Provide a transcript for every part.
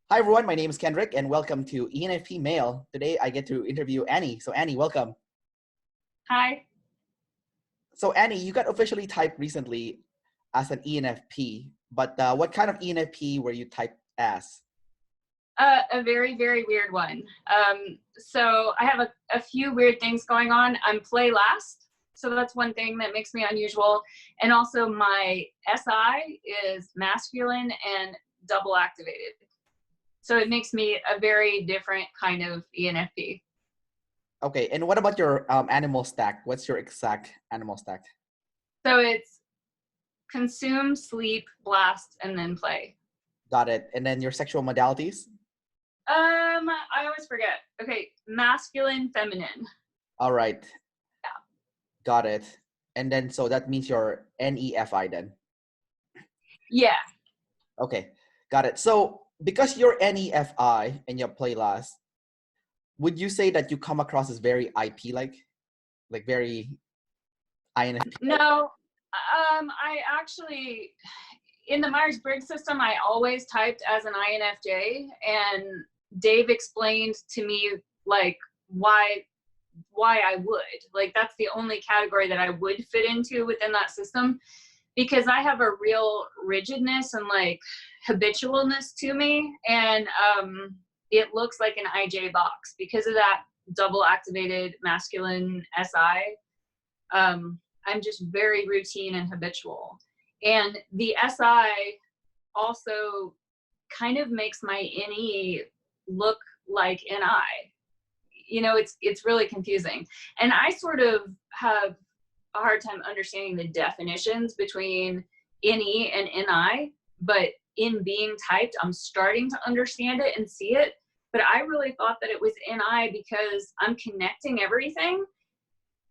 Hi everyone, my name is Kendrick and welcome to ENFP Mail. Today I get to interview Annie. So Annie, welcome. Hi. So Annie, you got officially typed recently as an ENFP, but what kind of ENFP were you typed as? A very, very weird one. So I have a few weird things going on. I'm play last, so that's one thing that makes me unusual. And also my SI is masculine and double activated. So it makes me a very different kind of ENFP. Okay, and what about your animal stack? What's your exact animal stack? So it's consume, sleep, blast, and then play. Got it. And then your sexual modalities? I always forget. Okay, masculine, feminine. All right. Yeah. Got it. And then, so that means you're NEFI then? Yeah. Okay, got it. So because you're NEFI and you play last, would you say that you come across as very IP-like? Like very INFP? No, I actually, in the Myers-Briggs system, I always typed as an INFJ, and Dave explained to me like why I would. Like that's the only category that I would fit into within that system, because I have a real rigidness and like habitualness to me, and it looks like an IJ box because of that double activated masculine SI. I'm just very routine and habitual. And the SI also kind of makes my NE look like NI. You know, it's really confusing. And I sort of have a hard time understanding the definitions between NE and NI, but in being typed, I'm starting to understand it and see it. But I really thought that it was NI because I'm connecting everything.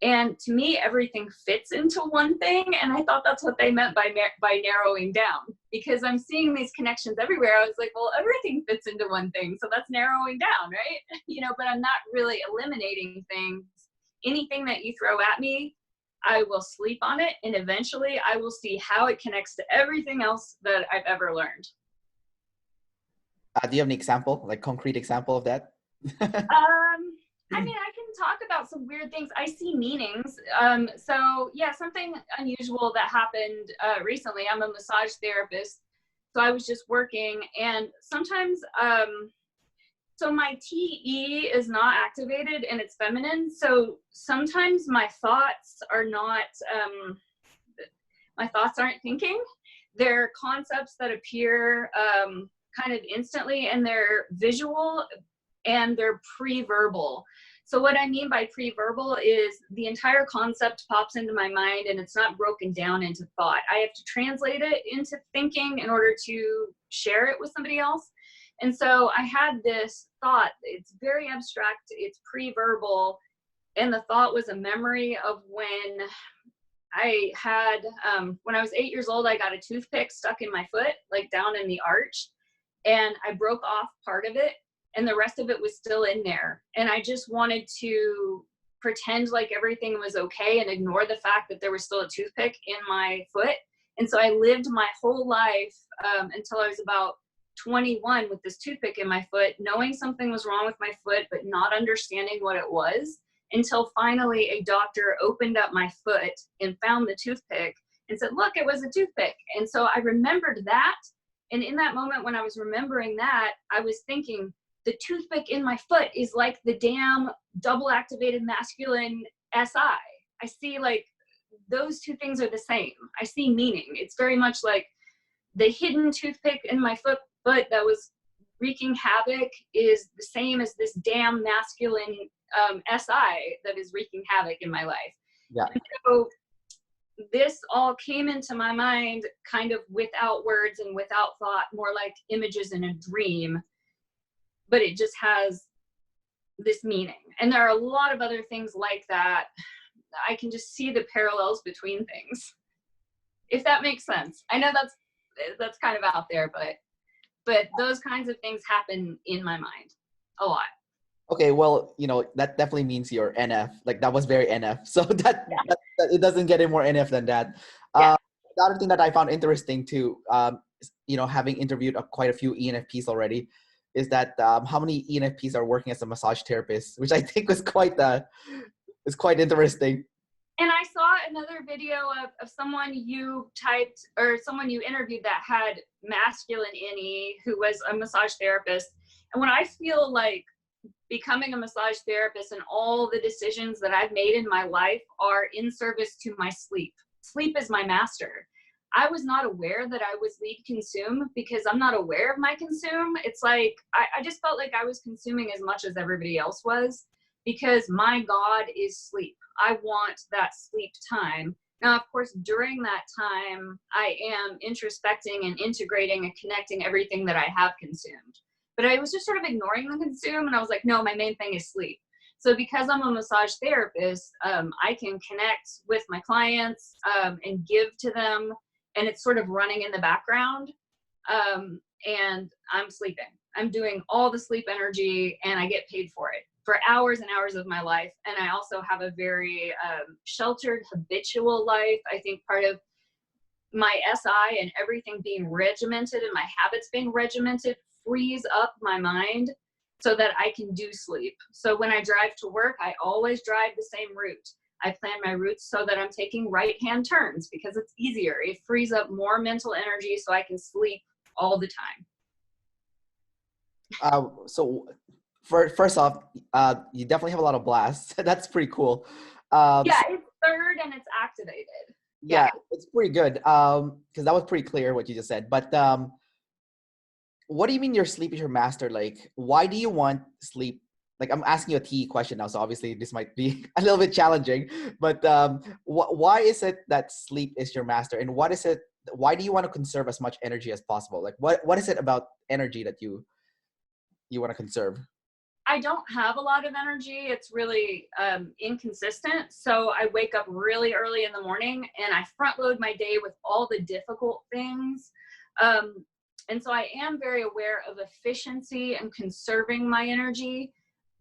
And to me, everything fits into one thing. And I thought that's what they meant by narrowing down, because I'm seeing these connections everywhere. I was like, well, everything fits into one thing. So that's narrowing down, right? You know, but I'm not really eliminating things. Anything that you throw at me, I will sleep on it. And eventually I will see how it connects to everything else that I've ever learned. Do you have an example, like concrete example of that? I mean, I can talk about some weird things. I see meanings. So yeah, something unusual that happened recently. I'm a massage therapist, so I was just working, and sometimes, so my TE is not activated and it's feminine. So sometimes my thoughts are not, my thoughts aren't thinking. They're concepts that appear kind of instantly, and they're visual and they're pre-verbal. So what I mean by pre-verbal is the entire concept pops into my mind and it's not broken down into thought. I have to translate it into thinking in order to share it with somebody else. And so I had this thought, it's very abstract, it's pre-verbal, and the thought was a memory of when I had, when I was 8 years old, I got a toothpick stuck in my foot, like down in the arch, and I broke off part of it, and the rest of it was still in there. And I just wanted to pretend like everything was okay and ignore the fact that there was still a toothpick in my foot. And so I lived my whole life until I was about 21 with this toothpick in my foot, knowing something was wrong with my foot, but not understanding what it was, until finally a doctor opened up my foot and found the toothpick and said, look, it was a toothpick. And so I remembered that. And in that moment, when I was remembering that, I was thinking, the toothpick in my foot is like the damn double activated masculine SI. I see like those two things are the same. I see meaning. It's very much like the hidden toothpick in my foot that was wreaking havoc is the same as this damn masculine SI that is wreaking havoc in my life. Yeah. And so this all came into my mind kind of without words and without thought, more like images in a dream. But it just has this meaning. And there are a lot of other things like that. I can just see the parallels between things, if that makes sense. I know that's kind of out there, but those kinds of things happen in my mind a lot. Okay, well, you know, that definitely means you're NF. Like that was very NF. So that it doesn't get any more NF than that. Yeah. The other thing that I found interesting too, you know, having interviewed quite a few ENFPs already, is that how many ENFPs are working as a massage therapist, which I think was is quite interesting. And I saw another video of someone you typed or someone you interviewed that had masculine NE who was a massage therapist. And when I feel like becoming a massage therapist and all the decisions that I've made in my life are in service to my sleep. Sleep is my master. I was not aware that I was lead consume because I'm not aware of my consume. It's like, I just felt like I was consuming as much as everybody else was because my God is sleep. I want that sleep time. Now, of course, during that time, I am introspecting and integrating and connecting everything that I have consumed. But I was just sort of ignoring the consume, and I was like, no, my main thing is sleep. So because I'm a massage therapist, I can connect with my clients and give to them, and it's sort of running in the background, and I'm sleeping. I'm doing all the sleep energy, and I get paid for it for hours and hours of my life. And I also have a very sheltered, habitual life. I think part of my SI and everything being regimented and my habits being regimented frees up my mind so that I can do sleep. So when I drive to work, I always drive the same route. I plan my routes so that I'm taking right-hand turns because it's easier. It frees up more mental energy so I can sleep all the time. So first off, you definitely have a lot of blasts. That's pretty cool. Yeah, it's third and it's activated. Yeah, it's pretty good. Because that was pretty clear what you just said. But what do you mean your sleep is your master? Like, why do you want sleep? Like, I'm asking you a TE question now, so obviously this might be a little bit challenging. But why is it that sleep is your master, and what is it? Why do you want to conserve as much energy as possible? Like, what is it about energy that you want to conserve? I don't have a lot of energy. It's really inconsistent. So I wake up really early in the morning and I front load my day with all the difficult things. And so I am very aware of efficiency and conserving my energy.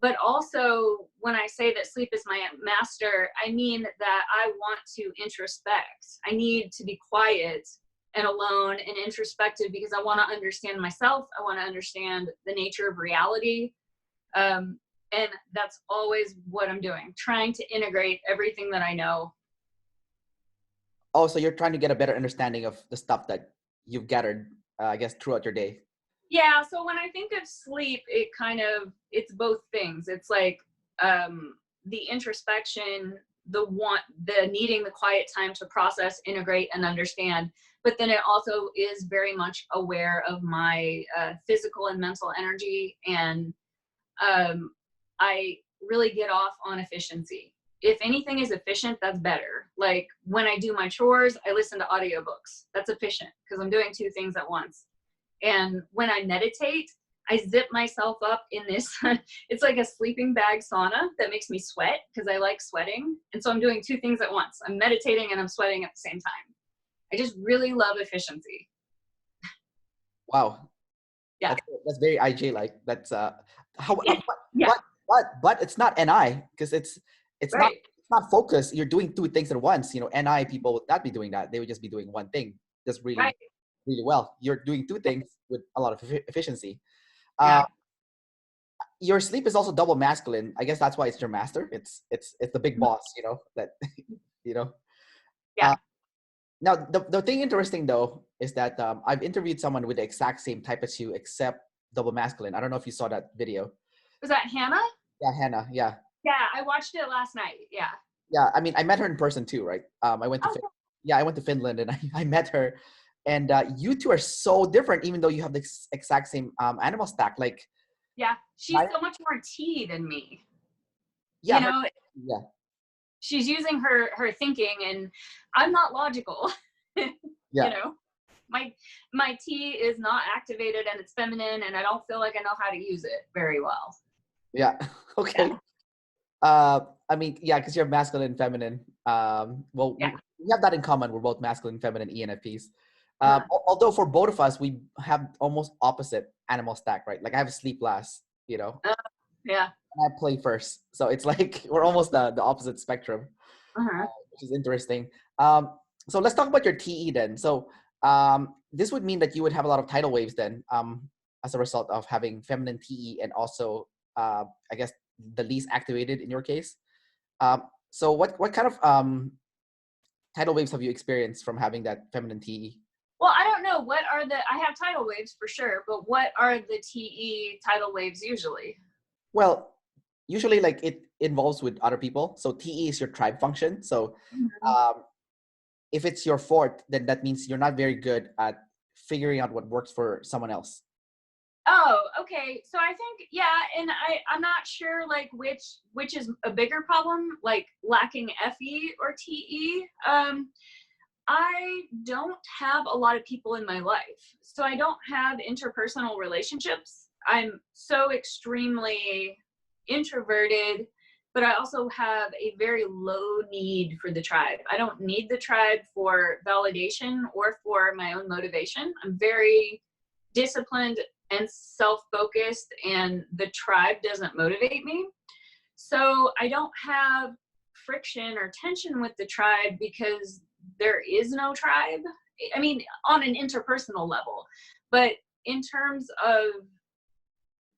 But also when I say that sleep is my master, I mean that I want to introspect. I need to be quiet and alone and introspective because I want to understand myself. I want to understand the nature of reality. And that's always what I'm doing, trying to integrate everything that I know. Oh, so you're trying to get a better understanding of the stuff that you've gathered, I guess, throughout your day. Yeah. So when I think of sleep, it's both things. It's like the introspection, the needing the quiet time to process, integrate, and understand. But then it also is very much aware of my physical and mental energy, and I really get off on efficiency. If anything is efficient, that's better. Like when I do my chores, I listen to audiobooks. That's efficient because I'm doing two things at once. And when I meditate, I zip myself up in this, it's like a sleeping bag sauna that makes me sweat because I like sweating. And so I'm doing two things at once. I'm meditating and I'm sweating at the same time. I just really love efficiency. Wow. Yeah. That's very IJ-like. That's how. Yeah. But it's not NI because it's Right. not focused. You're doing two things at once. You know, NI people would not be doing that. They would just be doing one thing, just really, right. really well. You're doing two things with a lot of efficiency. Yeah. Your sleep is also double masculine. I guess that's why it's your master. It's the big boss. You know that. You know. Yeah. Now the thing interesting though is that I've interviewed someone with the exact same type as you, except double masculine. I don't know if you saw that video. Was that Hannah? Yeah, Hannah. Yeah. Yeah, I watched it last night. Yeah. Yeah, I mean, I met her in person too, right? I went to I went to Finland and I met her, and you two are so different, even though you have the exact same animal stack. Like, yeah, she's so much more T than me. Yeah, you know, yeah. She's using her thinking, and I'm not logical. Yeah. You know, my T is not activated and it's feminine, and I don't feel like I know how to use it very well. Yeah. Okay. Yeah. I mean, yeah, because you're masculine and feminine. Well, yeah. we have that in common. We're both masculine, feminine ENFPs. Although for both of us, we have almost opposite animal stack, right? Like I have sleep last, you know. Yeah. And I play first, so it's like we're almost the opposite spectrum, which is interesting. So let's talk about your TE then. So this would mean that you would have a lot of tidal waves then. as a result of having feminine TE and also, I guess, the least activated in your case. So what kind of tidal waves have you experienced from having that feminine TE? Well, I don't know. I have tidal waves for sure, but what are the TE tidal waves usually? Well, usually like it involves with other people. So TE is your tribe function. So if it's your fort, then that means you're not very good at figuring out what works for someone else. Oh, okay. So I think, yeah, and I'm not sure like which is a bigger problem, like lacking FE or TE. I don't have a lot of people in my life, so I don't have interpersonal relationships. I'm so extremely introverted, but I also have a very low need for the tribe. I don't need the tribe for validation or for my own motivation. I'm very disciplined and self-focused, and the tribe doesn't motivate me. So I don't have friction or tension with the tribe because there is no tribe. I mean, on an interpersonal level, but in terms of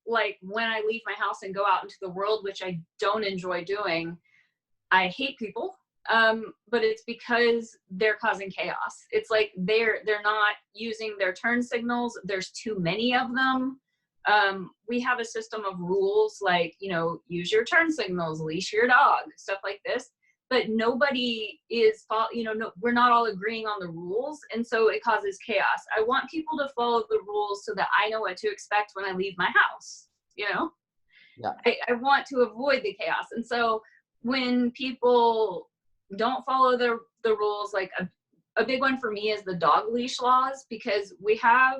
like when I leave my house and go out into the world, which I don't enjoy doing, I hate people. But it's because they're causing chaos. It's like they're not using their turn signals. There's too many of them. We have a system of rules like, you know, use your turn signals, leash your dog, stuff like this. But nobody is, you know, no, we're not all agreeing on the rules. And so it causes chaos. I want people to follow the rules so that I know what to expect when I leave my house, you know? Yeah. I want to avoid the chaos. And so when people don't follow the rules, like a big one for me is the dog leash laws, because we have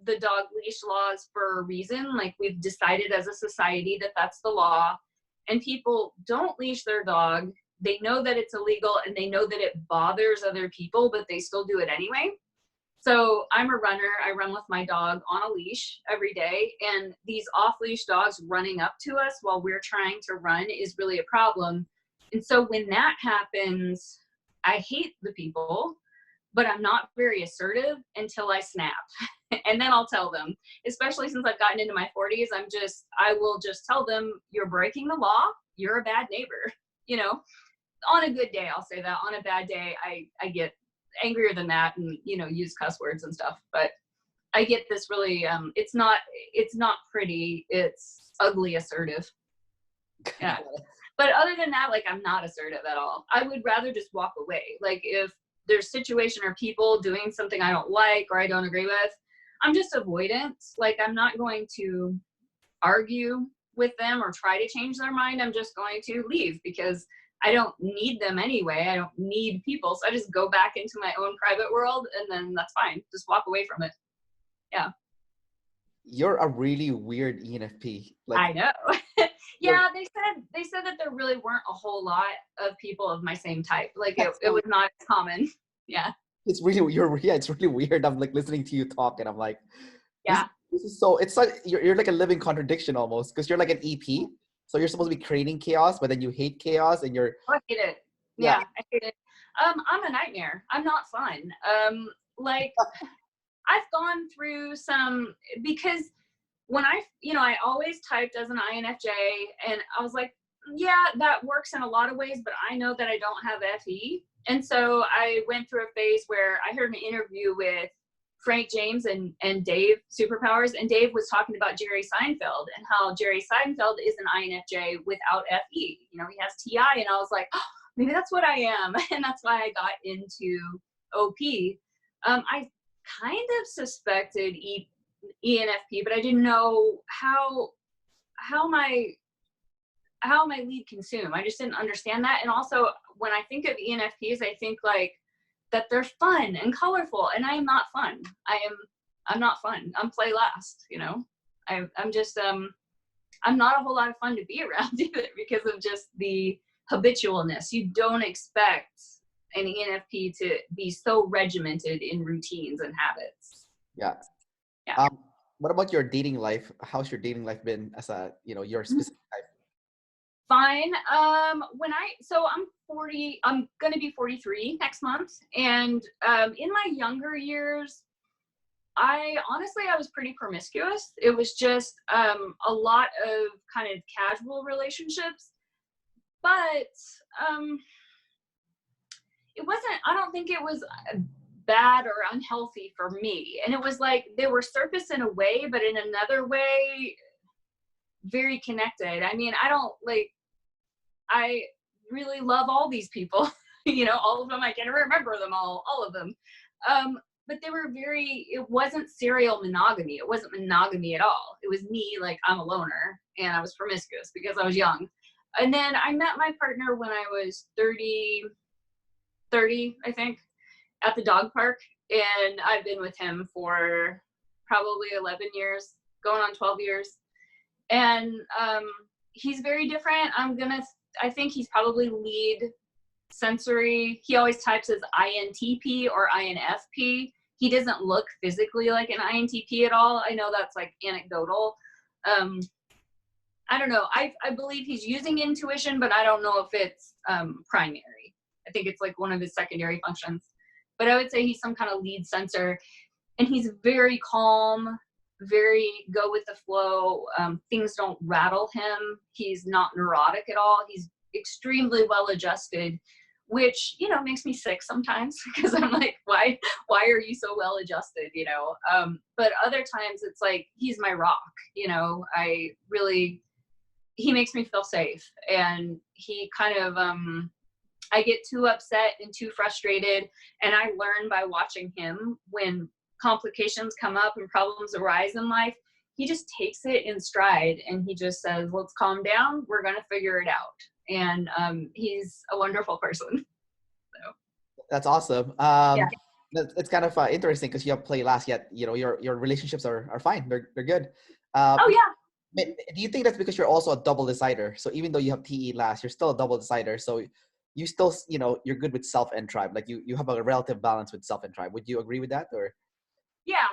the dog leash laws for a reason. Like we've decided as a society that that's the law, and people don't leash their dog. They know that it's illegal and they know that it bothers other people, but they still do it anyway. So I'm a runner. I run with my dog on a leash every day, and these off-leash dogs running up to us while we're trying to run is really a problem. And so when that happens, I hate the people, but I'm not very assertive until I snap. And then I'll tell them, especially since I've gotten into my 40s, I will just tell them, you're breaking the law. You're a bad neighbor. You know, on a good day, I'll say that. On a bad day, I get angrier than that and, you know, use cuss words and stuff. But I get this really, it's not pretty. It's ugly assertive. Yeah. But other than that, like, I'm not assertive at all. I would rather just walk away. Like if there's situation or people doing something I don't like or I don't agree with, I'm just avoidant. Like I'm not going to argue with them or try to change their mind. I'm just going to leave because I don't need them anyway. I don't need people. So I just go back into my own private world and then that's fine. Just walk away from it. Yeah. You're a really weird ENFP. Like I know. Yeah, they said that there really weren't a whole lot of people of my same type. Like it was not common. Yeah. It's really it's really weird. I'm like listening to you talk and I'm like, Yeah. this is so, it's like you're like a living contradiction almost, because you're like an EP. So you're supposed to be creating chaos, but then you hate chaos and you're I hate it. Yeah, I hate it. I'm a nightmare. I'm not fun. Like I've gone through some, because when I always typed as an INFJ, and I was like, yeah, that works in a lot of ways, but I know that I don't have FE. And so I went through a phase where I heard an interview with Frank James and Dave Superpowers, and Dave was talking about Jerry Seinfeld and how Jerry Seinfeld is an INFJ without FE. You know, he has TI, and I was like, oh, maybe that's what I am, and that's why I got into OP. I kind of suspected ENFP, but I didn't know how my lead consume. I just didn't understand that. And also when I think of ENFPs, I think like that they're fun and colorful, and I am not fun. I'm not fun. I'm play last, you know. I'm just I'm not a whole lot of fun to be around either because of just the habitualness. You don't expect an ENFP to be so regimented in routines and habits. Yeah. Yeah. What about your dating life? How's your dating life been as a, you know, your specific type? Fine. So I'm 40, I'm going to be 43 next month. And in my younger years, I honestly, I was pretty promiscuous. It was just a lot of kind of casual relationships, but it wasn't, I don't think it was bad or unhealthy for me. And it was like they were surface in a way, but in another way, very connected. I mean, I really love all these people, you know, all of them. I can remember them all of them. But they were it wasn't serial monogamy. It wasn't monogamy at all. It was me, like, I'm a loner, and I was promiscuous because I was young. And then I met my partner when I was 30, I think, at the dog park. And I've been with him for probably 11 years, going on 12 years. And he's very different. I think he's probably lead sensory. He always types as INTP or INFP. He doesn't look physically like an INTP at all. I know that's like anecdotal. I don't know. I believe he's using intuition, but I don't know if it's primary. I think it's like one of his secondary functions. But I would say he's some kind of lead sensor, and he's very calm, very go with the flow. Things don't rattle him. He's not neurotic at all. He's extremely well adjusted, which, you know, makes me sick sometimes because I'm like, why are you so well adjusted, you know? But other times it's like, he's my rock, you know. He makes me feel safe. And he kind of, I get too upset and too frustrated, and I learn by watching him when complications come up and problems arise in life. He just takes it in stride, and he just says, let's calm down. We're going to figure it out. And he's a wonderful person. So. That's awesome. Yeah. It's kind of interesting because you have play last, yet you know your relationships are fine. They're good. Oh yeah. Do you think that's because you're also a double decider? So even though you have TE last, you're still a double decider. So you still, you know, you're good with self and tribe. Like you have a relative balance with self and tribe. Would you agree with that, or? Yeah.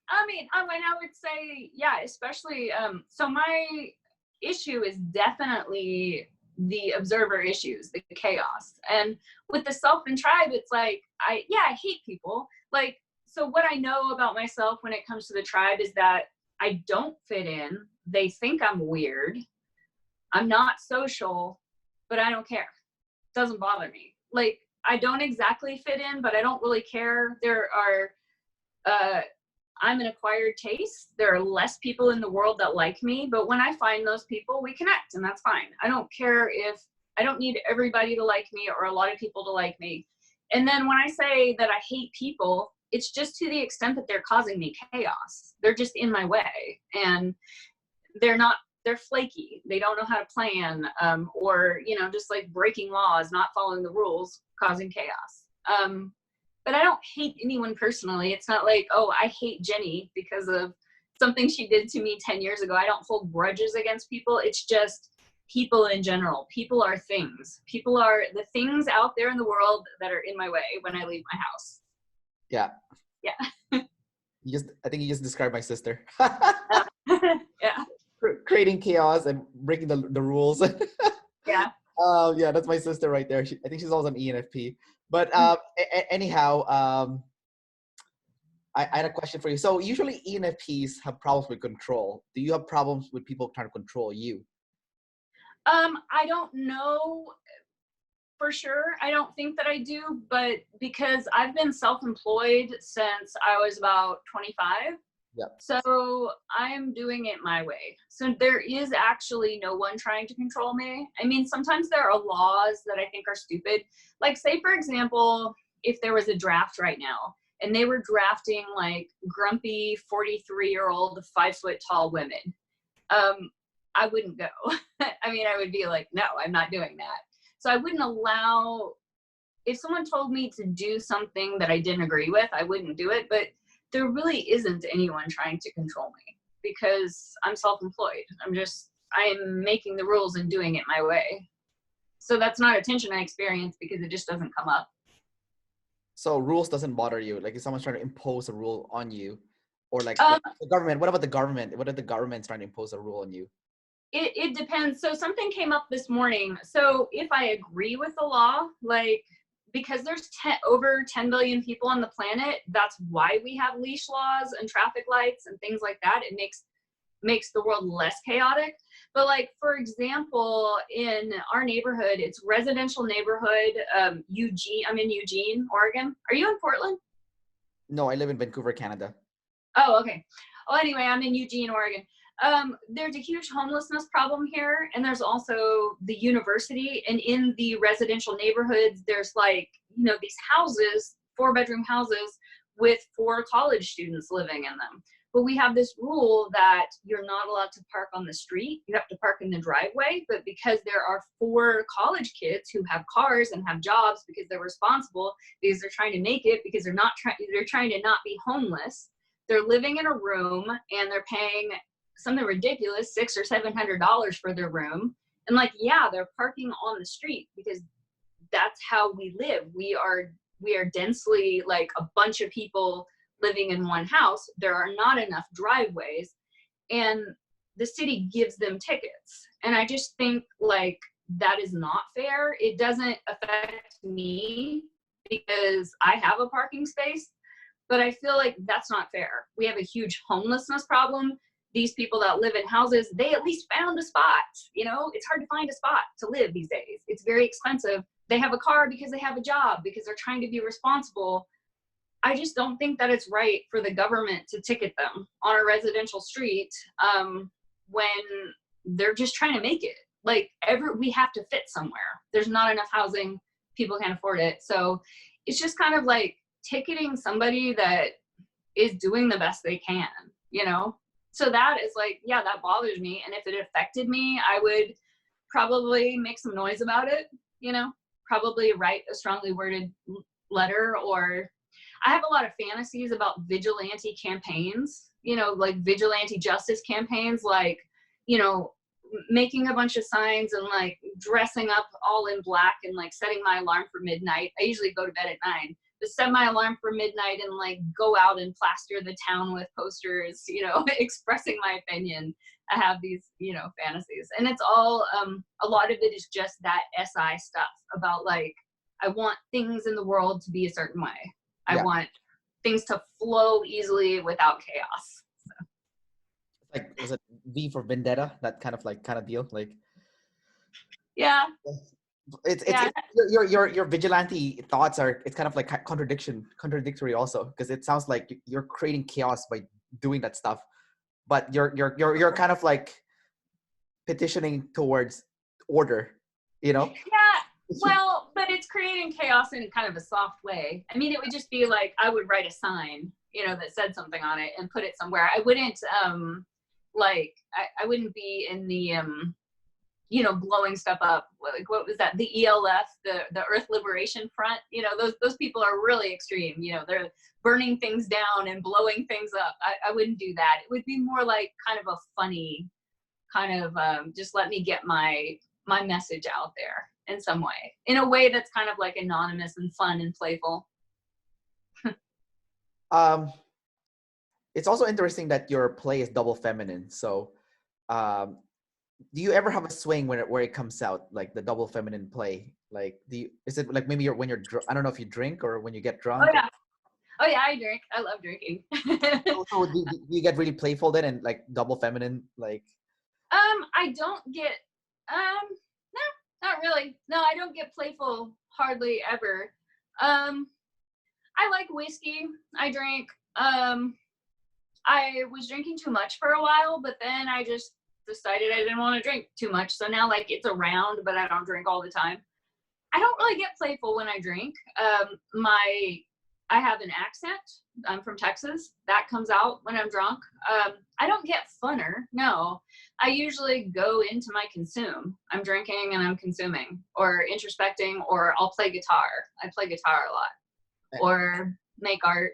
I mean, I would say, yeah, especially, so my issue is definitely the observer issues, the chaos. And with the self and tribe, it's like, I hate people. Like, so what I know about myself when it comes to the tribe is that I don't fit in. They think I'm weird. I'm not social, but I don't care. It doesn't bother me. Like, I don't exactly fit in, but I don't really care. I'm an acquired taste. There are less people in the world that like me, but when I find those people, we connect, and that's fine. I don't care I don't need everybody to like me or a lot of people to like me. And then when I say that I hate people, it's just to the extent that they're causing me chaos. They're just in my way, and they're flaky. They don't know how to plan, or, you know, just like breaking laws, not following the rules, causing chaos. But I don't hate anyone personally. It's not like, oh, I hate Jenny because of something she did to me 10 years ago. I don't hold grudges against people. It's just people in general. People are things. People are the things out there in the world that are in my way when I leave my house. Yeah. Yeah. I think you just described my sister. Yeah. Creating chaos and breaking the rules. Yeah. Yeah, that's my sister right there. I think she's also an ENFP. But anyhow, I had a question for you. So usually ENFPs have problems with control. Do you have problems with people trying to control you? I don't know for sure. I don't think that I do, but because I've been self-employed since I was about 25. Yep. So I'm doing it my way. So there is actually no one trying to control me. I mean, sometimes there are laws that I think are stupid. Like, say, for example, if there was a draft right now and they were drafting like grumpy 43-year-old 5-foot-tall women, I wouldn't go. I mean, I would be like, no, I'm not doing that. So I wouldn't allow, if someone told me to do something that I didn't agree with, I wouldn't do it. But there really isn't anyone trying to control me because I'm self-employed. I am making the rules and doing it my way. So that's not a tension I experience because it just doesn't come up. So rules doesn't bother you? Like if someone's trying to impose a rule on you, or like the government, what about the government? What if the government's trying to impose a rule on you? It depends. So something came up this morning. So if I agree with the law, like because there's over 10 billion people on the planet, that's why we have leash laws and traffic lights and things like that. It makes the world less chaotic. But like, for example, in our neighborhood, it's residential neighborhood, Eugene. I'm in Eugene, Oregon. Are you in Portland? No, I live in Vancouver, Canada. Oh, okay. Well, anyway, I'm in Eugene, Oregon. There's a huge homelessness problem here, and there's also the university, and in the residential neighborhoods, there's like, you know, these houses, 4-bedroom houses with 4 college students living in them. But we have this rule that you're not allowed to park on the street. You have to park in the driveway. But because there are 4 college kids who have cars and have jobs because they're responsible, because they're trying to make it, because they're trying to not be homeless. They're living in a room and they're paying something ridiculous, $600 or $700 for their room. And like, yeah, they're parking on the street because that's how we live. We are densely, like, a bunch of people living in one house. There are not enough driveways, and the city gives them tickets. And I just think, like, that is not fair. It doesn't affect me because I have a parking space, but I feel like that's not fair. We have a huge homelessness problem. These people that live in houses, they at least found a spot. You know, it's hard to find a spot to live these days. It's very expensive. They have a car because they have a job, because they're trying to be responsible. I just don't think that it's right for the government to ticket them on a residential street when they're just trying to make it. Like, we have to fit somewhere. There's not enough housing. People can't afford it. So it's just kind of like ticketing somebody that is doing the best they can, you know? So that is like, yeah, that bothers me. And if it affected me, I would probably make some noise about it, you know? Probably write a strongly worded letter, or I have a lot of fantasies about vigilante campaigns, you know, like vigilante justice campaigns, like, you know, making a bunch of signs and like dressing up all in black and like setting my alarm for midnight. I usually go to bed at 9, but set my alarm for midnight and like go out and plaster the town with posters, you know, expressing my opinion. I have these, you know, fantasies, and it's all, a lot of it is just that SI stuff about like, I want things in the world to be a certain way. I want things to flow easily without chaos. So. Like, was it V for Vendetta? That kind of deal, like. Yeah. It's your vigilante thoughts are, it's kind of like contradictory also, because it sounds like you're creating chaos by doing that stuff, but you're kind of like petitioning towards order, you know? Yeah. Well, but it's creating chaos in kind of a soft way. I mean, it would just be like, I would write a sign, you know, that said something on it and put it somewhere. I wouldn't like, I wouldn't be in the you know, blowing stuff up. Like, what was that? The ELF, the Earth Liberation Front. You know, those people are really extreme. You know, they're burning things down and blowing things up. I wouldn't do that. It would be more like kind of a funny, kind of just let me get my message out there in some way, in a way that's kind of like anonymous and fun and playful. It's also interesting that your play is double feminine. So, do you ever have a swing where it comes out, like the double feminine play? Like, is it like maybe when you're I don't know if you drink or when you get drunk? Oh yeah, I drink. I love drinking. So do you get really playful then and like double feminine, like? I don't get no, not really. No, I don't get playful hardly ever. I like whiskey. I drink. I was drinking too much for a while, but then I just decided I didn't want to drink too much. So now, like, it's around, but I don't drink all the time. I don't really get playful when I drink. I have an accent. I'm from Texas. That comes out when I'm drunk. I don't get funner. No, I usually go into my consume. I'm drinking and I'm consuming or introspecting, or I'll play guitar. I play guitar a lot, or make art.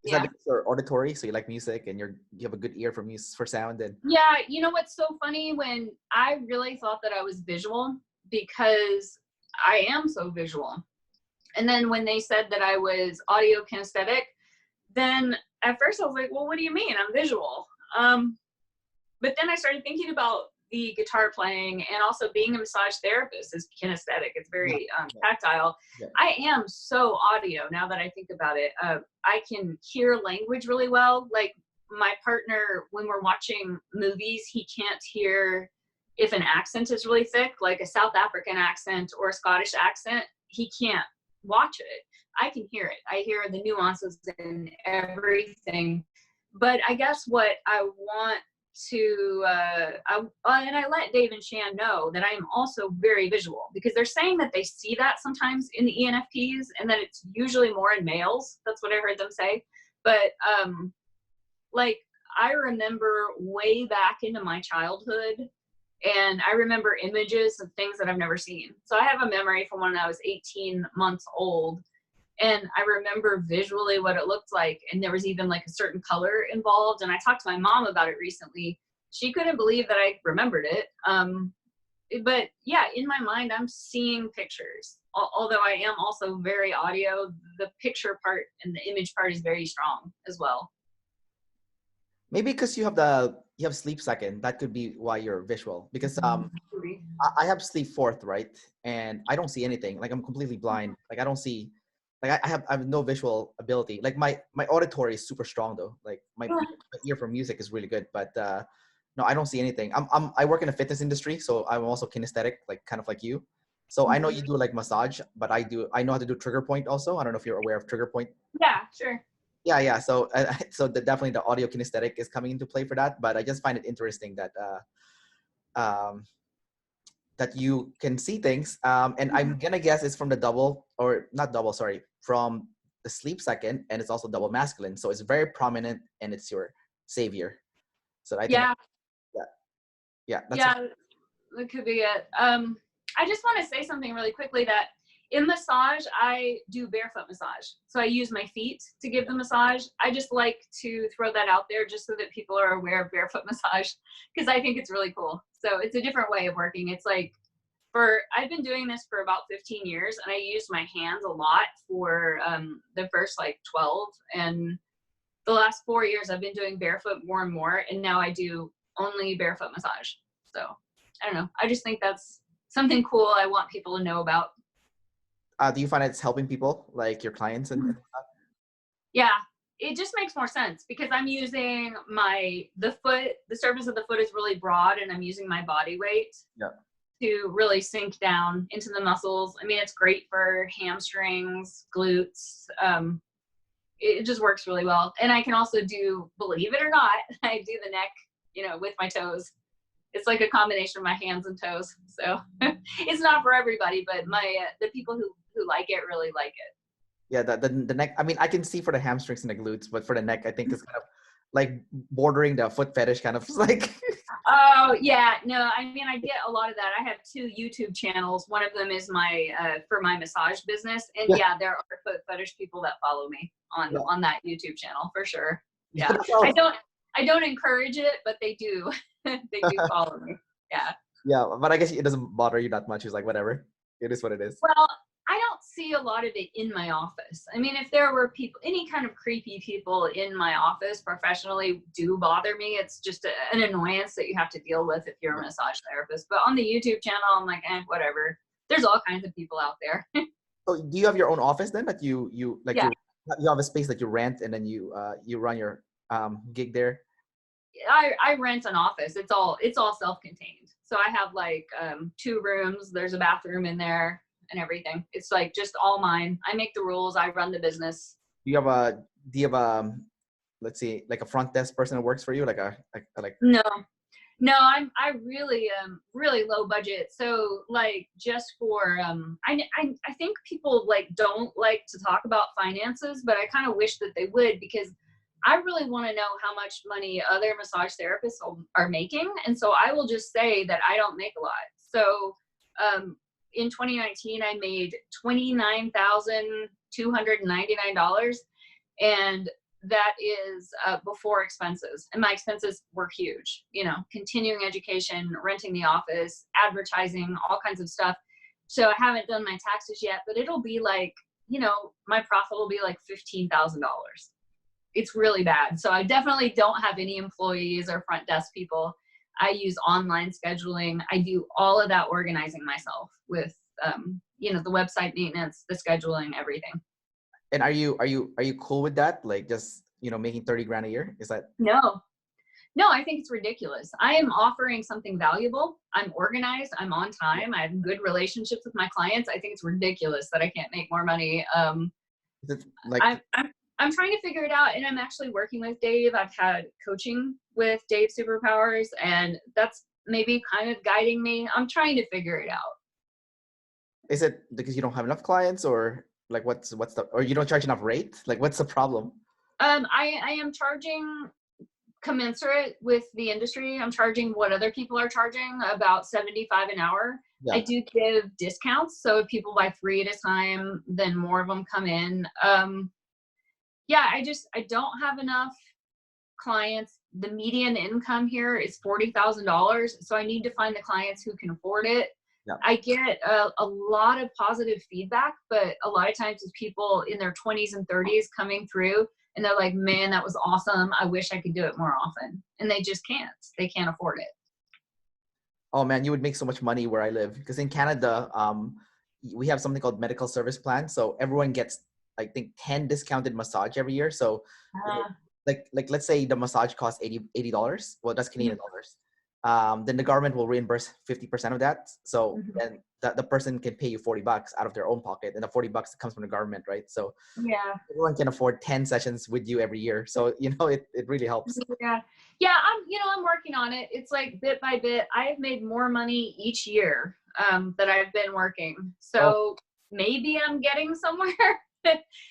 Is that because you're auditory, so you like music and you have a good ear for sound? And yeah, you know what's so funny, when I really thought that I was visual because I am so visual, and then when they said that I was audio kinesthetic, then at first I was like, well, what do you mean I'm visual? But then I started thinking about the guitar playing, and also being a massage therapist is kinesthetic. It's very tactile. Yeah. I am so audio now that I think about it. I can hear language really well. Like my partner, when we're watching movies, he can't hear if an accent is really thick, like a South African accent or a Scottish accent. He can't watch it. I can hear it. I hear the nuances in everything. But I guess what I want to, and I let Dave and Shan know that I am also very visual, because they're saying that they see that sometimes in the ENFPs and that it's usually more in males. That's what I heard them say. But like I remember way back into my childhood, and I remember images of things that I've never seen. So I have a memory from when I was 18 months old, and I remember visually what it looked like. And there was even like a certain color involved. And I talked to my mom about it recently. She couldn't believe that I remembered it. But yeah, in my mind, I'm seeing pictures. Although I am also very audio, the picture part and the image part is very strong as well. Maybe because you have sleep second, that could be why you're visual. Because I have sleep fourth, right? And I don't see anything. Like I'm completely blind. Like I don't see. Like I have no visual ability. Like my auditory is super strong though. Like my ear for music is really good. But no, I don't see anything. I work in the fitness industry, so I'm also kinesthetic, like kind of like you. So I know you do like massage, but I know how to do trigger point also. I don't know if you're aware of trigger point. Yeah, sure. Yeah. So definitely the audio kinesthetic is coming into play for that. But I just find it interesting that that you can see things. And I'm gonna guess it's from the double, or not double, sorry, from the sleep second, and it's also double masculine. So it's very prominent, and it's your savior. So I think that could be it. I just want to say something really quickly, that in massage, I do barefoot massage. So I use my feet to give the massage. I just like to throw that out there just so that people are aware of barefoot massage, because I think it's really cool. So it's a different way of working. It's like I've been doing this for about 15 years, and I use my hands a lot for the first like 12. And the last 4 years I've been doing barefoot more and more. And now I do only barefoot massage. So I don't know. I just think that's something cool I want people to know about. Do you find it's helping people, like your clients and stuff? Yeah, it just makes more sense, because I'm using the surface of the foot is really broad, and I'm using my body weight to really sink down into the muscles. I mean, it's great for hamstrings, glutes. It just works really well. And I can also do, believe it or not, I do the neck, with my toes. It's like a combination of my hands and toes. So it's not for everybody, but the people who like it really like it. Yeah, the neck. I mean, I can see for the hamstrings and the glutes, but for the neck, I think it's kind of like bordering the foot fetish, kind of like. Oh yeah, no. I mean, I get a lot of that. I have 2 YouTube channels. One of them is for my massage business, and there are foot fetish people that follow me on that YouTube channel for sure. Yeah, I don't encourage it, but they do. They do follow me. Yeah. Yeah, but I guess it doesn't bother you that much. It's like, whatever. It is what it is. Well, I don't see a lot of it in my office. I mean, if there were people, any kind of creepy people in my office professionally do bother me. It's just an annoyance that you have to deal with if you're a massage therapist. But on the YouTube channel, I'm like, whatever. There's all kinds of people out there. So do you have your own office then, that you like? Yeah. You have a space that you rent, and then you run your gig there? I rent an office. It's all self-contained. So I have like 2 rooms. There's a bathroom in there and everything. It's like just all mine. I make the rules. I run the business. Do you have a let's see, like a front desk person that works for you, like No, I really really low budget. So like just for I think people like don't like to talk about finances, but I kind of wish that they would, because I really want to know how much money other massage therapists are making. And so I will just say that I don't make a lot. So in 2019, I made $29,299. And that is before expenses. And my expenses were huge, continuing education, renting the office, advertising, all kinds of stuff. So I haven't done my taxes yet, but it'll be like, my profit will be like $15,000. It's really bad. So I definitely don't have any employees or front desk people. I use online scheduling. I do all of that organizing myself with, you know, the website maintenance, the scheduling, everything. And are you cool with that? Like just, you know, making 30 grand a year? Is that? No, I think it's ridiculous. I am offering something valuable. I'm organized. I'm on time. I have good relationships with my clients. I think it's ridiculous that I can't make more money. Is it like, I'm trying to figure it out, and I'm actually working with Dave. I've had coaching with Dave Superpowers, and that's maybe kind of guiding me. I'm trying to figure it out. is it because you don't have enough clients, or like what's the, or you don't charge enough rate? Like what's the problem? I am charging commensurate with the industry. I'm charging what other people are charging, about $75 an hour. Yeah. I do give discounts, so if people buy 3 at a time, then more of them come in. Yeah, I don't have enough clients. The median income here is $40,000, so I need to find the clients who can afford it. Yeah. I get a lot of positive feedback, but a lot of times it's people in their 20s and 30s coming through, and they're like, man, that was awesome. I wish I could do it more often. And they just can't. They can't afford it. Oh man, you would make so much money where I live, because in Canada, we have something called medical service plan. So everyone gets, I think, 10 discounted massage every year. So like let's say the massage costs $80. Well, that's Canadian dollars. Then the government will reimburse 50% of that. So then the person can pay you $40 out of their own pocket, and the $40 comes from the government, right? So yeah, everyone can afford 10 sessions with you every year. So, you know, it really helps. Yeah, I'm working on it. It's like bit by bit. I have made more money each year that I've been working. So maybe I'm getting somewhere.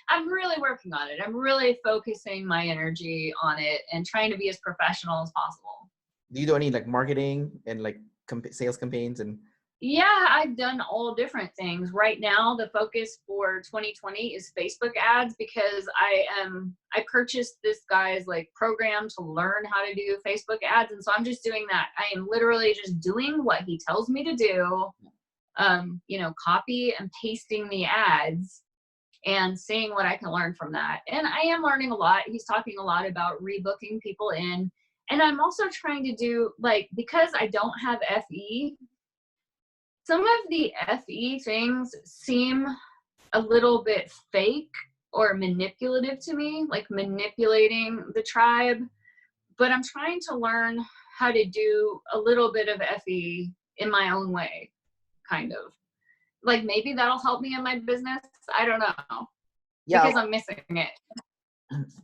I'm really working on it. I'm really focusing my energy on it and trying to be as professional as possible. Do you do any like marketing and like sales campaigns? And yeah, I've done all different things. Right now, the focus for 2020 is Facebook ads, because I purchased this guy's like program to learn how to do Facebook ads. And so I'm just doing that. I am literally just doing what he tells me to do, you know, copy and pasting the ads and seeing what I can learn from that. And I am learning a lot. He's talking a lot about rebooking people in. And I'm also trying to do, like, because I don't have FE, some of the FE things seem a little bit fake or manipulative to me, like manipulating the tribe. But I'm trying to learn how to do a little bit of FE in my own way, kind of. Like maybe that'll help me in my business. I don't know. Yeah, because I'm missing it.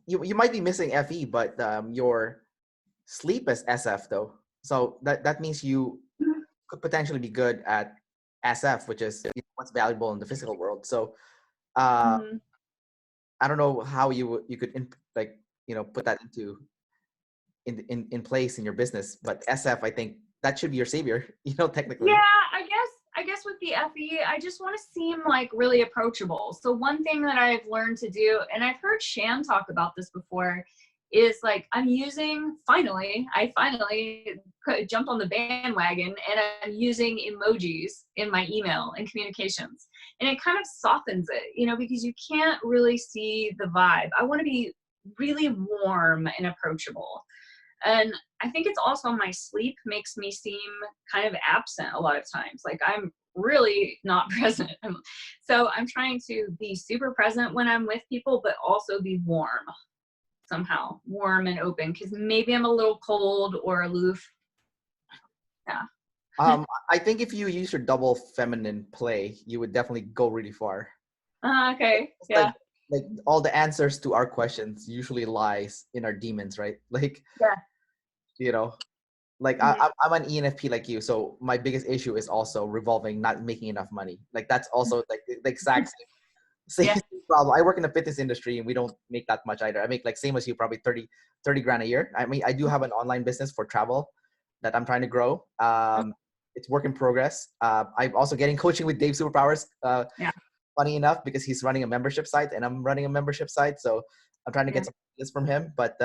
You might be missing FE, but your sleep is SF though. So that means you could potentially be good at SF, which is what's valuable in the physical world. So I don't know how you could like, you know, put that in place in your business, but SF, I think that should be your savior, you know, technically. Yeah, I guess with the FE, I just want to seem like really approachable. So one thing that I've learned to do, and I've heard Shan talk about this before, is like I finally jumped on the bandwagon, and I'm using emojis in my email and communications. And it kind of softens it, you know, because you can't really see the vibe. I want to be really warm and approachable. And I think it's also my sleep makes me seem kind of absent a lot of times. Like I'm really not present. So I'm trying to be super present when I'm with people, but also be warm somehow, warm and open, because maybe I'm a little cold or aloof. Yeah. I think if you use your double feminine play, you would definitely go really far. Okay. Yeah. Like all the answers to our questions usually lies in our demons, right? Like, yeah. You know, like I'm an ENFP like you, so my biggest issue is also revolving, not making enough money. Like that's also like the exact same problem. I work in the fitness industry and we don't make that much either. I make like same as you, probably 30 grand a year. I mean, I do have an online business for travel that I'm trying to grow. It's work in progress. I'm also getting coaching with Dave Superpowers. Funny enough, because he's running a membership site and I'm running a membership site. So I'm trying to get some ideas from him. But,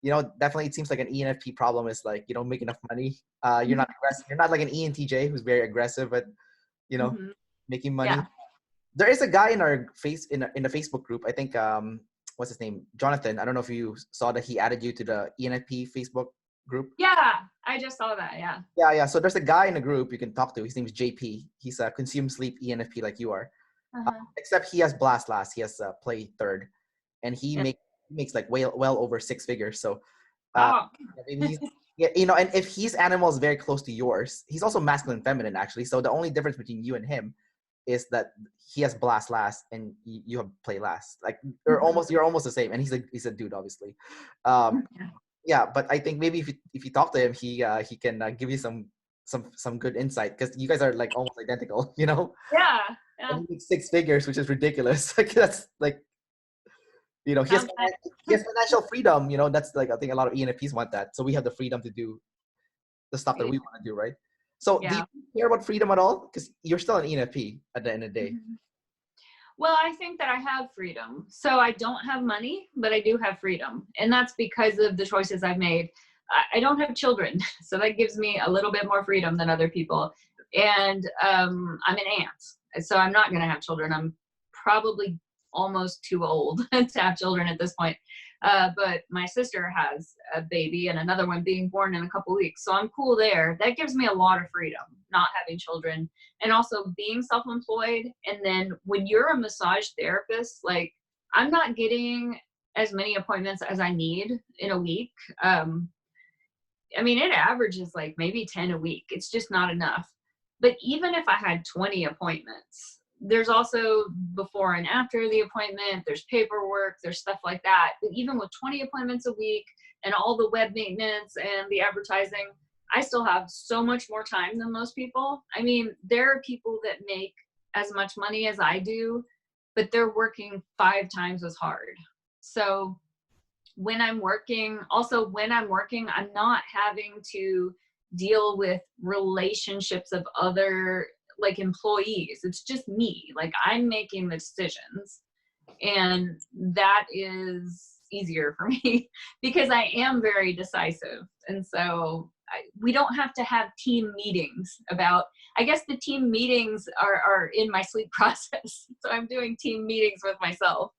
you know, definitely it seems like an ENFP problem is like, you don't make enough money. You're not aggressive. You're not like an ENTJ who's very aggressive at, you know, making money. Yeah. There is a guy in our in the Facebook group. I think, what's his name? Jonathan. I don't know if you saw that he added you to the ENFP Facebook group? Yeah, I just saw that. Yeah. Yeah. So there's a guy in the group you can talk to. His name is JP. He's a consume sleep ENFP like you are. Uh-huh. Except he has blast last. He has play third, and he Yeah. makes like well over 6 figures. So Wow. maybe he's yeah, and if his animal is very close to yours, he's also masculine and feminine actually. So the only difference between you and him is that he has blast last and you have play last. Like you're almost the same. And he's a dude obviously. Yeah. Yeah, but I think maybe if you talk to him, he can give you some good insight because you guys are like almost identical, you know. Yeah. And he makes 6 figures, which is ridiculous. Like that's like he has Sounds nice. he has financial freedom. That's like I think a lot of ENFPs want that. So we have the freedom to do the stuff that we want to do, right? So do you Yeah. care about freedom at all? Because you're still an ENFP at the end of the day. Well, I think that I have freedom. So I don't have money, but I do have freedom. And that's because of the choices I've made. I don't have children, so that gives me a little bit more freedom than other people. And I'm an aunt, so I'm not going to have children. I'm probably almost too old to have children at this point. But my sister has a baby and another one being born in a couple weeks. So I'm cool there. That gives me a lot of freedom, not having children and also being self-employed. And then when you're a massage therapist, like I'm not getting as many appointments as I need in a week. I mean, it averages like maybe 10 a week. It's just not enough. But even if I had 20 appointments, there's also before and after the appointment, there's paperwork, there's stuff like that. But even with 20 appointments a week and all the web maintenance and the advertising, I still have so much more time than most people. I mean, there are people that make as much money as I do, but they're working 5 times as hard. So when I'm working, I'm not having to deal with relationships of other like employees. It's just me. Like I'm making the decisions, and that is easier for me because I am very decisive. And so we don't have to have team meetings about, I guess the team meetings are in my sleep process. So I'm doing team meetings with myself,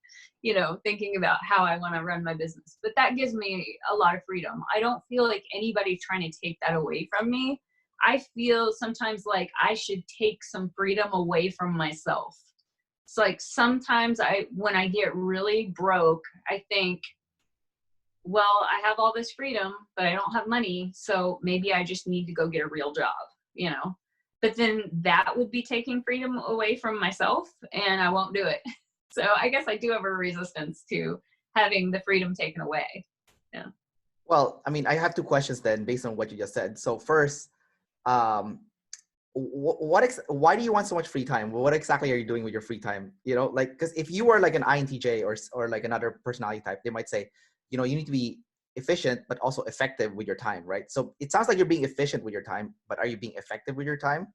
thinking about how I want to run my business. But that gives me a lot of freedom. I don't feel like anybody's trying to take that away from me. I feel sometimes like I should take some freedom away from myself. It's like sometimes when I get really broke, I think, well, I have all this freedom, but I don't have money. So maybe I just need to go get a real job, But then that would be taking freedom away from myself, and I won't do it. So I guess I do have a resistance to having the freedom taken away. Yeah. Well, I mean, I have 2 questions then based on what you just said. So first, why do you want so much free time? What exactly are you doing with your free time? Like, because if you were like an INTJ or like another personality type, they might say, you need to be efficient, but also effective with your time, right? So it sounds like you're being efficient with your time, but are you being effective with your time?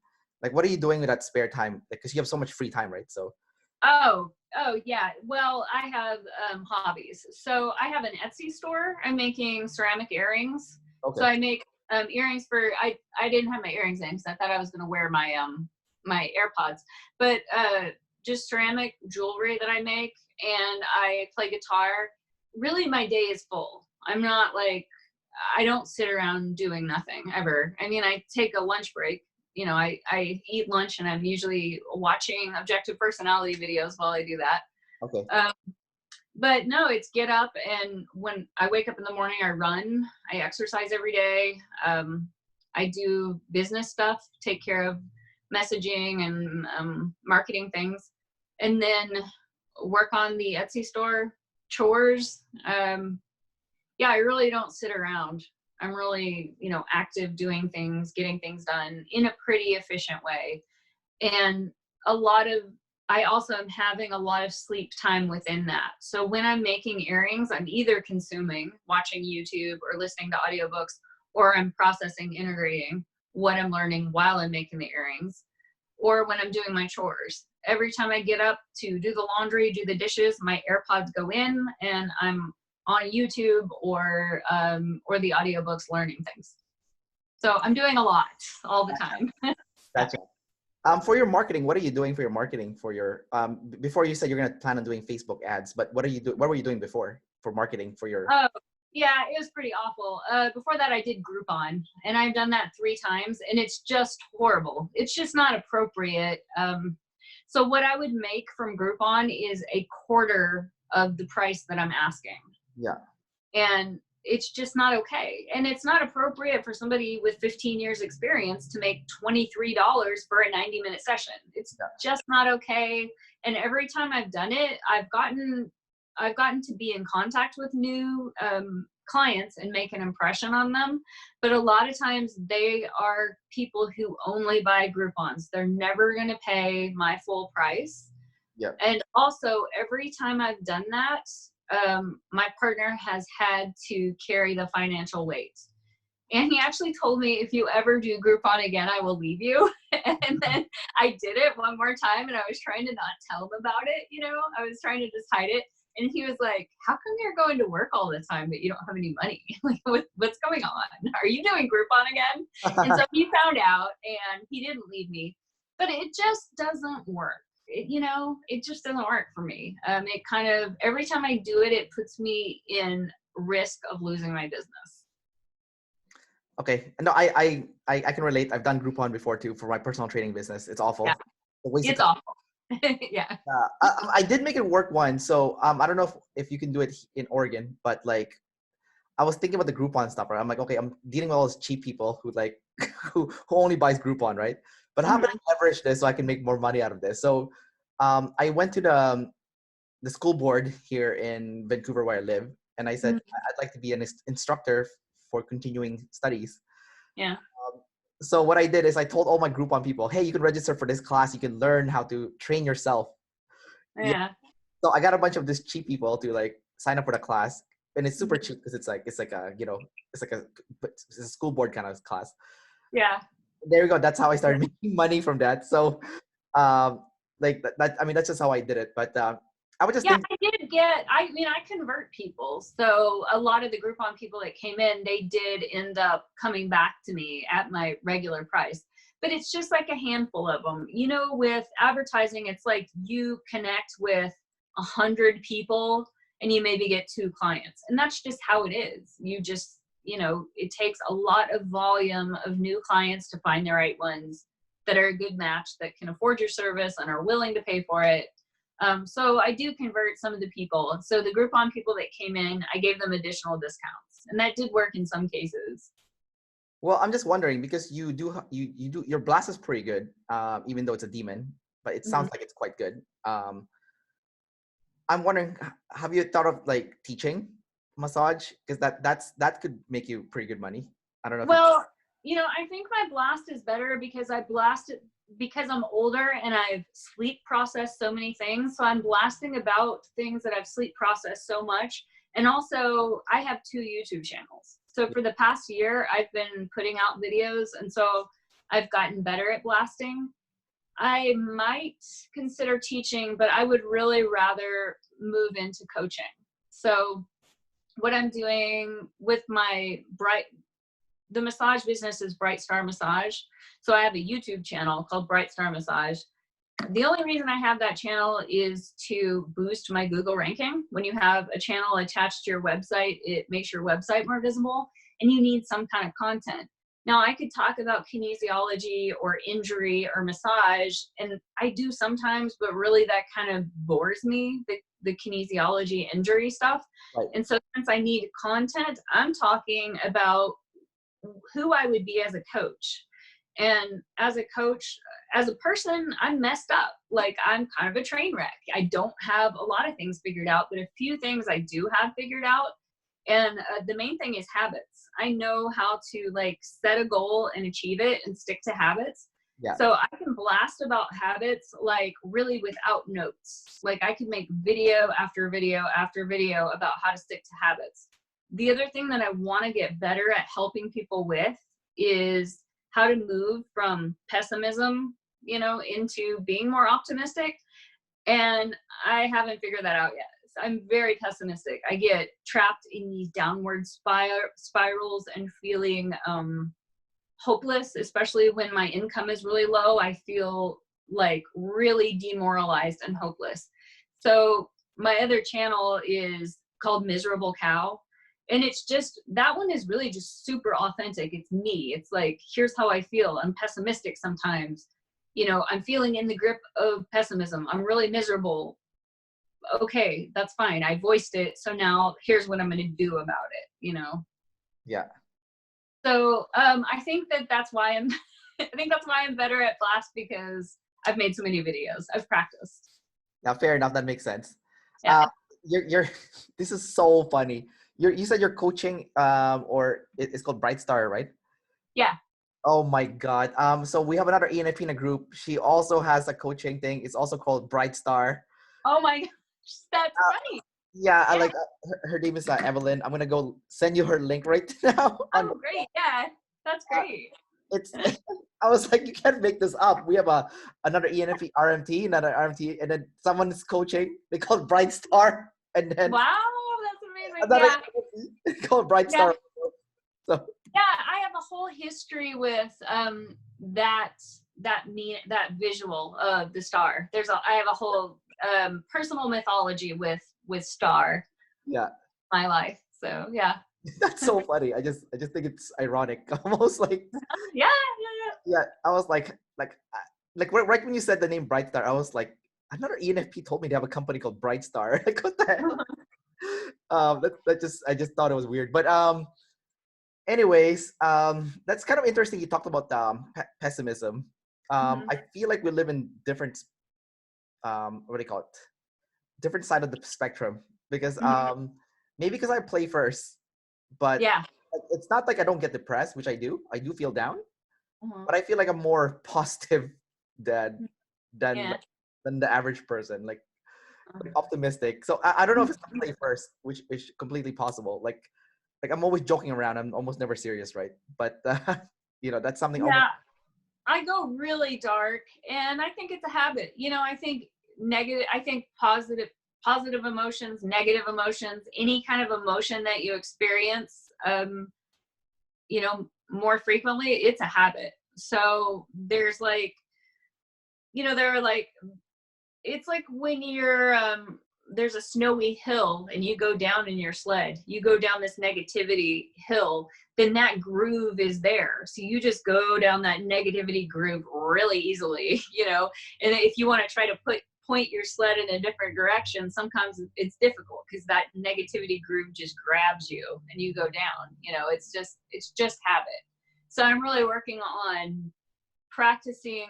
Like, what are you doing with that spare time? Like, because you have so much free time, right? So. Oh, yeah. Well, I have hobbies. So I have an Etsy store. I'm making ceramic earrings. Okay. So I make earrings for, I didn't have my earrings in because I thought I was going to wear my my AirPods, but just ceramic jewelry that I make, and I play guitar. Really, my day is full. I'm not like, I don't sit around doing nothing ever. I mean, I take a lunch break. I eat lunch, and I'm usually watching objective personality videos while I do that. Okay. But no, it's get up, and when I wake up in the morning, I run, I exercise every day. I do business stuff, take care of messaging and marketing things, and then work on the Etsy store, chores. Yeah, I really don't sit around. I'm really, active, doing things, getting things done in a pretty efficient way. And I also am having a lot of sleep time within that. So when I'm making earrings, I'm either consuming, watching YouTube or listening to audiobooks, or I'm processing, integrating what I'm learning while I'm making the earrings, or when I'm doing my chores. Every time I get up to do the laundry, do the dishes, my AirPods go in and I'm on YouTube or the audiobooks learning things. So I'm doing a lot all the time. Gotcha. For your marketing, what are you doing for your marketing for your, before you said you're going to plan on doing Facebook ads, but what were you doing before for marketing for your? Yeah, it was pretty awful. Before that, I did Groupon, and I've done that 3 times, and it's just horrible. It's just not appropriate. So what I would make from Groupon is a quarter of the price that I'm asking. Yeah. And it's just not okay. And it's not appropriate for somebody with 15 years experience to make $23 for a 90-minute session. It's just not okay. And every time I've done it, I've gotten to be in contact with new clients and make an impression on them. But a lot of times they are people who only buy Groupons. They're never going to pay my full price. Yep. And also, every time I've done that, my partner has had to carry the financial weight. And he actually told me, if you ever do Groupon again, I will leave you. And then I did it one more time, and I was trying to not tell him about it. I was trying to just hide it. And he was like, how come you're going to work all the time, but you don't have any money? Like, what's going on? Are you doing Groupon again? And so he found out, and he didn't leave me. But it just doesn't work. It just doesn't work for me. It kind of, every time I do it, it puts me in risk of losing my business. Okay. No, I can relate. I've done Groupon before too for my personal training business. It's awful. Yeah. It's awful. Yeah. I did make it work once. So I don't know if you can do it in Oregon, but like I was thinking about the Groupon stuff, right? I'm like, okay, I'm dealing with all those cheap people who like who only buys Groupon, right? But how can I leverage this so I can make more money out of this? So I went to the school board here in Vancouver where I live, and I said I'd like to be an instructor for continuing studies. Yeah. So what I did is I told all my Groupon people, hey, you can register for this class. You can learn how to train yourself. Yeah. So I got a bunch of these cheap people to like sign up for the class, and it's super cheap because it's like a school board kind of class. Yeah. There we go. That's how I started making money from that. So like that, I mean, that's just how I did it. But I would just think. I convert people. So a lot of the Groupon people that came in, they did end up coming back to me at my regular price. But it's just like a handful of them. With advertising, it's like you connect with 100 people and you maybe get 2 clients. And that's just how it is. You just, it takes a lot of volume of new clients to find the right ones that are a good match, that can afford your service and are willing to pay for it. So I do convert some of the people. So the Groupon people that came in, I gave them additional discounts, and that did work in some cases. Well, I'm just wondering because you do your blast is pretty good, even though it's a demon, but it sounds like it's quite good. I'm wondering, have you thought of like teaching massage? Because that could make you pretty good money. I don't know. Well, I think my blast is better because I blast it because I'm older and I've sleep processed so many things. So I'm blasting about things that I've sleep processed so much. And also I have 2 YouTube channels. So for the past year, I've been putting out videos. And so I've gotten better at blasting. I might consider teaching, but I would really rather move into coaching. So what I'm doing with the massage business is Brightstar Massage. So I have a YouTube channel called Brightstar Massage. The only reason I have that channel is to boost my Google ranking. When you have a channel attached to your website, it makes your website more visible, and you need some kind of content. Now, I could talk about kinesiology or injury or massage, and I do sometimes, but really that kind of bores me, the kinesiology injury stuff. Right. And so since I need content, I'm talking about who I would be as a coach. And as a coach, as a person, I'm messed up. Like, I'm kind of a train wreck. I don't have a lot of things figured out, but a few things I do have figured out. And the main thing is habits. I know how to like set a goal and achieve it and stick to habits. Yeah. So I can blast about habits like really without notes. Like I could make video after video after video about how to stick to habits. The other thing that I want to get better at helping people with is how to move from pessimism, into being more optimistic. And I haven't figured that out yet. I'm very pessimistic. I get trapped in these downward spirals and feeling hopeless, especially when my income is really low. I feel like really demoralized and hopeless. So my other channel is called Miserable Cow. And it's just, that one is really just super authentic. It's me. It's like, here's how I feel. I'm pessimistic sometimes. You know, I'm feeling in the grip of pessimism. I'm really miserable. Okay, that's fine. I voiced it. So now here's what I'm going to do about it, you know? Yeah. So I think that's why I'm, I think that's why I'm better at Blast, because I've made so many videos. I've practiced. Now, fair enough. That makes sense. Yeah. You're this is so funny. You said you're coaching, or it's called Brightstar, right? Yeah. Oh my God. So we have another ENFP in a group. She also has a coaching thing. It's also called Brightstar. Oh my gosh, that's funny. Yeah, I Yeah. like her name is Evelyn. I'm gonna go send you her link right now. Oh, great. Yeah, that's great. It's I was like, you can't make this up. We have another ENFP RMT, another RMT, and then someone is coaching. They call it Brightstar, and then Wow, that's amazing. another Yeah. ENFP called Brightstar. So Yeah, I have a whole history with that visual of the star. I have a whole personal mythology with star. yeah, My life. So yeah. that's so funny. I just think it's ironic, almost like Yeah. yeah. I was like right when you said the name Brightstar, I was like, another ENFP told me they have a company called Brightstar. Like, what the hell? I just thought it was weird, but anyways, that's kind of interesting. You talked about pessimism. I feel like we live in different what do you call it? Different side of the spectrum, because maybe because I play first, but Yeah. it's not like I don't get depressed, which I do. I do feel down, Mhm. but I feel like I'm more positive than Yeah. than the average person. Like optimistic. So I don't know if it's the play first, which is completely possible. Like I'm always joking around. I'm almost never serious, right? But you know, that's something almost. Yeah. I go really dark, and I think it's a habit. You know, I think positive emotions, negative emotions, any kind of emotion that you experience, you know, more frequently, it's a habit. So there's like, you know, there are like, it's like when you're there's a snowy hill and you go down in your sled, you go down this negativity hill, then that groove is there. So you just go down that negativity groove really easily, you know. And if you want to try to point your sled in a different direction, sometimes it's difficult because that negativity groove just grabs you and you go down, you know. It's just habit. So I'm really working on practicing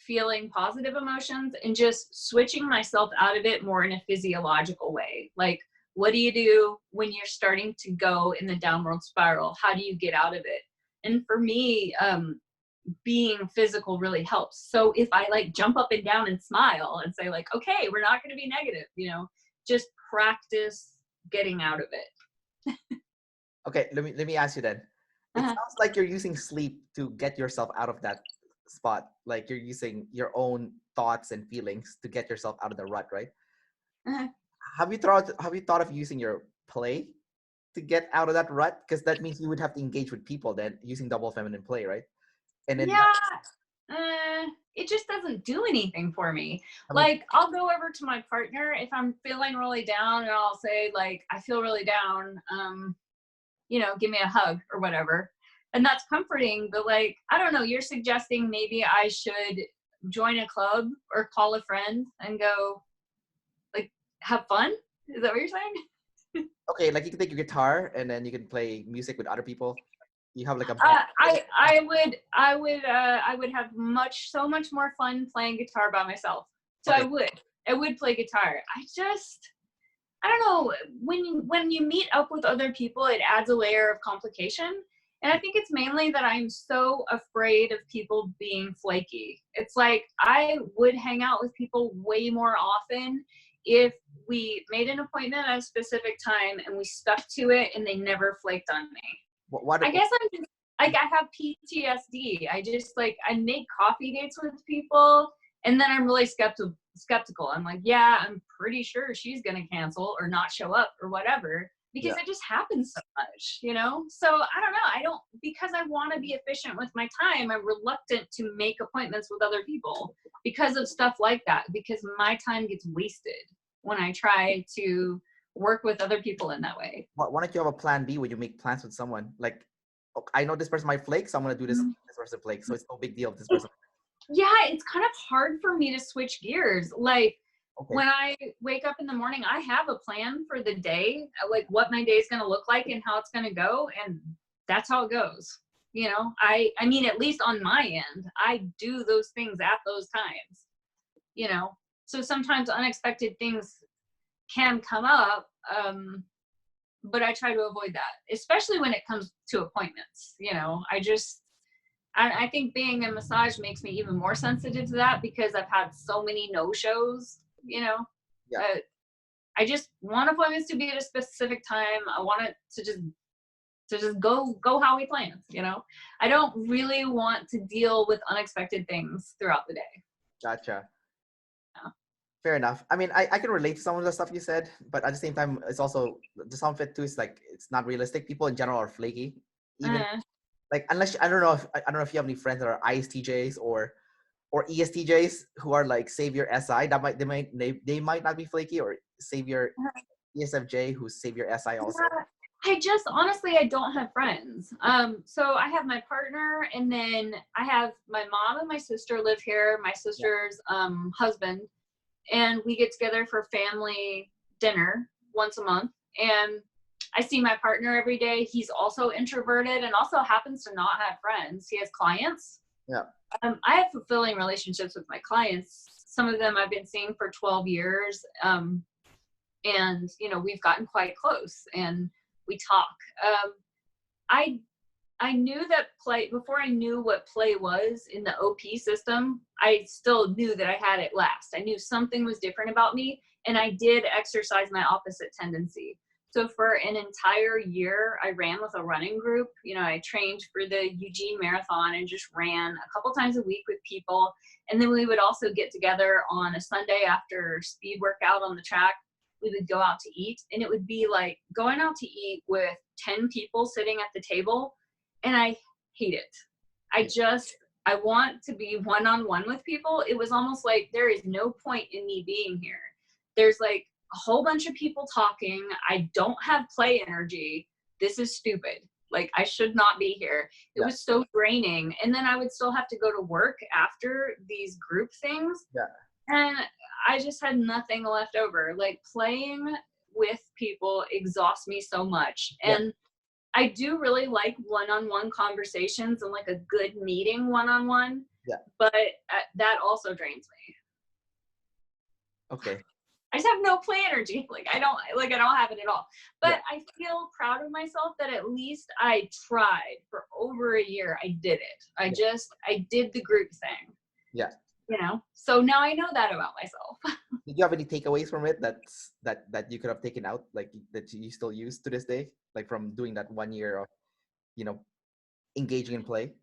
feeling positive emotions and just switching myself out of it more in a physiological way. Like, what do you do when you're starting to go in the downward spiral? How do you get out of it? And for me, being physical really helps. So if I like jump up and down and smile and say like, okay, we're not going to be negative, you know, just practice getting out of it. Okay, let me ask you then. It sounds like you're using sleep to get yourself out of that spot. Like you're using your own thoughts and feelings to get yourself out of the rut, right? Have you thought of using your play to get out of that rut? Because that means you would have to engage with people then, using double feminine play, right? And then it just doesn't do anything for me. I mean, Like, I'll go over to my partner if I'm feeling really down, and I'll say like, I feel really down, you know, give me a hug or whatever. And that's comforting. But like, I don't know, you're suggesting maybe I should join a club or call a friend and go like have fun? Is that what you're saying? okay, like you can take your guitar and then you can play music with other people. You have like a I would have so much more fun playing guitar by myself. So okay. I would play guitar. I don't know, when you meet up with other people, it adds a layer of complication. And I think it's mainly that I'm so afraid of people being flaky. It's like I would hang out with people way more often if we made an appointment at a specific time and we stuck to it and they never flaked on me. I guess I'm just like, I have PTSD. I make coffee dates with people and then I'm really skeptical. I'm like, yeah, I'm pretty sure she's going to cancel or not show up or whatever, because it just happens so much, you know? So I don't know. Because I want to be efficient with my time, I'm reluctant to make appointments with other people because of stuff like that, because my time gets wasted when I try to work with other people in that way. Why don't you have a plan B when you make plans with someone? Like, "Okay, I know this person might flake, so I'm gonna do this. This person flake, so it's no big deal if this person." Yeah, it's kind of hard for me to switch gears. Like Okay. when I wake up in the morning, I have a plan for the day, like what my day is going to look like and how it's going to go, and that's how it goes. You know, I mean, at least on my end, I do those things at those times. You know, so sometimes unexpected things can come up, but I try to avoid that, especially when it comes to appointments. You know, I think being in massage makes me even more sensitive to that because I've had so many no-shows, you know. Yeah. I just want appointments to be at a specific time. I want it to just go how we planned, you know. I don't really want to deal with unexpected things throughout the day. Gotcha. Yeah. Fair enough. I mean, I can relate to some of the stuff you said, but at the same time, it's also the some of it too is like it's not realistic. People in general are flaky, even like unless I don't know if you have any friends that are ISTJs or ESTJs who are like Savior SI. They might not be flaky, or Savior ESFJ who's Savior SI also. I just honestly I don't have friends. So I have my partner, and then I have my mom and my sister live here. My sister's husband, and we get together for family dinner once a month. And I see my partner every day. He's also introverted and also happens to not have friends. He has clients. Yeah. I have fulfilling relationships with my clients. Some of them I've been seeing for 12 years. And, you know, we've gotten quite close and we talk. I knew that play, before I knew what play was in the OP system, I still knew that I had it last. I knew something was different about me, and I did exercise my opposite tendency. So for an entire year, I ran with a running group. You know, I trained for the Eugene Marathon and just ran a couple times a week with people. And then we would also get together on a Sunday after speed workout on the track. We would go out to eat, and it would be like going out to eat with 10 people sitting at the table. And I hate it. I want to be one-on-one with people. It was almost like there is no point in me being here. There's like a whole bunch of people talking. I don't have play energy. This is stupid. Like, I should not be here. It was so draining. And then I would still have to go to work after these group things. Yeah. And I just had nothing left over. Like, playing with people exhausts me so much. And I do really like one-on-one conversations and like a good meeting one-on-one. Yeah. But that also drains me. Okay. I just have no play energy. I don't have it at all. But I feel proud of myself that at least I tried for over a year. I did it. I did the group thing. Yeah. You know, so now I know that about myself. Did you have any takeaways from it that you could have taken out, like that you still use to this day, like from doing that 1 year of, you know, engaging in play?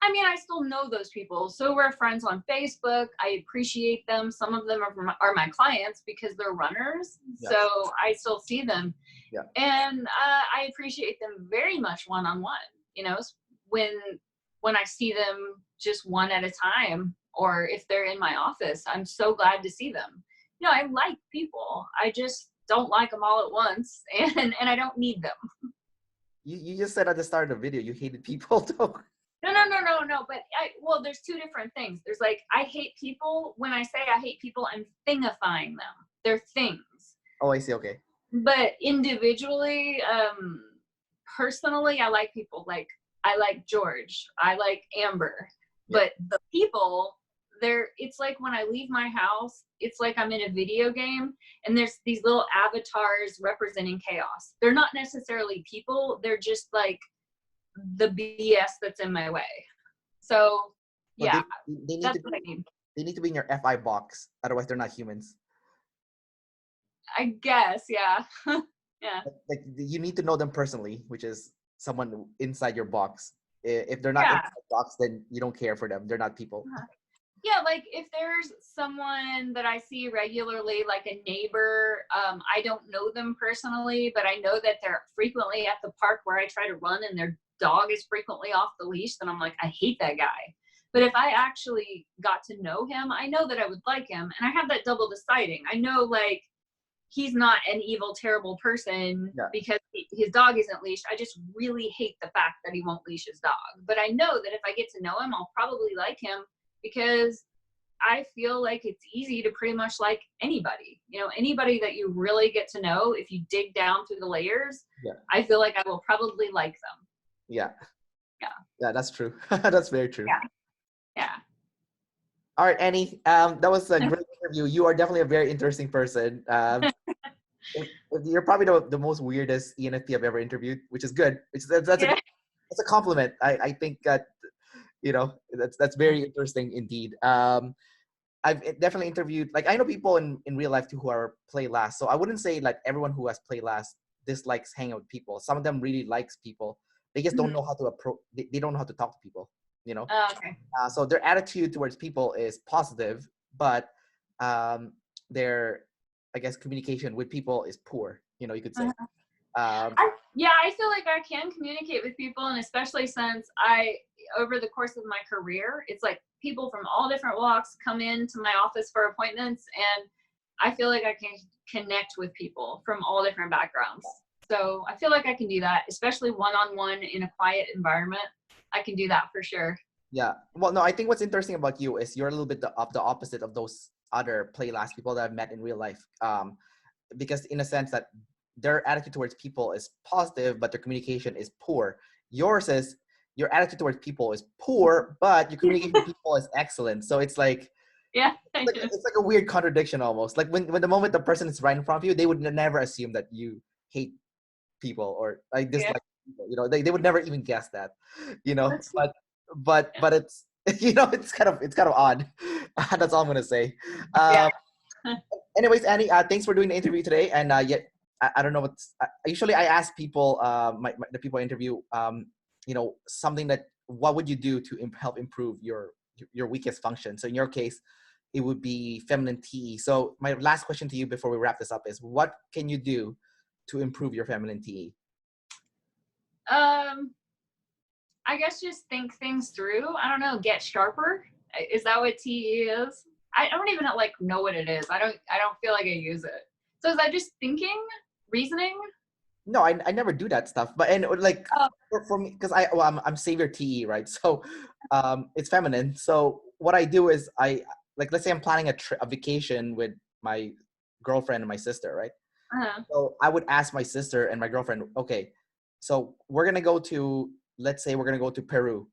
I mean, I still know those people. So we're friends on Facebook. I appreciate them. Some of them are my clients because they're runners. Yeah. So I still see them. Yeah. And I appreciate them very much one-on-one. You know, when I see them just one at a time, or if they're in my office, I'm so glad to see them. You know, I like people. I just don't like them all at once, and I don't need them. You just said at the start of the video you hated people, though. No. But there's two different things. There's like, I hate people. When I say I hate people, I'm thingifying them. They're things. Oh, I see. Okay. But individually, personally, I like people. Like, I like George. I like Amber. Yeah. But the people, it's like when I leave my house, it's like I'm in a video game and there's these little avatars representing chaos. They're not necessarily people. They're just like the BS that's in my way. So yeah, that's what I mean. They need to be in your FI box. Otherwise they're not humans. I guess. Yeah. Yeah. Like you need to know them personally, which is someone inside your box. If they're not inside the box, then you don't care for them. They're not people. Yeah, like if there's someone that I see regularly, like a neighbor, I don't know them personally, but I know that they're frequently at the park where I try to run and their dog is frequently off the leash, then I'm like, I hate that guy. But if I actually got to know him, I know that I would like him. And I have that double deciding. I know, like, he's not an evil, terrible person because his dog isn't leashed. I just really hate the fact that he won't leash his dog. But I know that if I get to know him, I'll probably like him because I feel like it's easy to pretty much like anybody. You know, anybody that you really get to know, if you dig down through the layers, I feel like I will probably like them. Yeah. Yeah. Yeah, that's true. That's very true. Yeah. Yeah. All right, Annie. That was a great interview. You are definitely a very interesting person. You're probably the most weirdest ENFP I've ever interviewed, which is good. That's a compliment. I think that, you know, that's very interesting indeed. I've definitely interviewed, like, I know people in real life too who are play last. So I wouldn't say like everyone who has play last dislikes hanging out with people. Some of them really likes people. They just don't know how to approach. They don't know how to talk to people. You know. Okay. So their attitude towards people is positive, but their, I guess, communication with people is poor. You know, you could say. I feel like I can communicate with people, and especially since over the course of my career, it's like people from all different walks come into my office for appointments, and I feel like I can connect with people from all different backgrounds. So I feel like I can do that, especially one-on-one in a quiet environment. I can do that for sure. Yeah. Well, no, I think what's interesting about you is you're a little bit the opposite of those other play last people that I've met in real life. Because in a sense that their attitude towards people is positive, but their communication is poor. Yours is, your attitude towards people is poor, but your communication with people is excellent. So it's like, it's like a weird contradiction almost. Like when the moment the person is right in front of you, they would never assume that you hate people or like dislike people. You know, they would never even guess that. You know, but it's, you know, it's kind of odd. That's all I'm gonna say. Anyways, Annie, thanks for doing the interview today. And I don't know what's. Usually, I ask people, the people I interview, you know, something that what would you do to help improve your weakest function. So in your case, it would be feminine TE. So my last question to you before we wrap this up is, what can you do to improve your feminine TE? I guess just think things through. I don't know, get sharper. Is that what TE is? I don't even know what it is. I don't feel like I use it. So is that just thinking, reasoning? No, I never do that stuff. But and like for me, because I'm savior TE, right? So it's feminine. So what I do is let's say I'm planning a vacation with my girlfriend and my sister, right? So I would ask my sister and my girlfriend, okay, so let's say we're gonna go to Peru.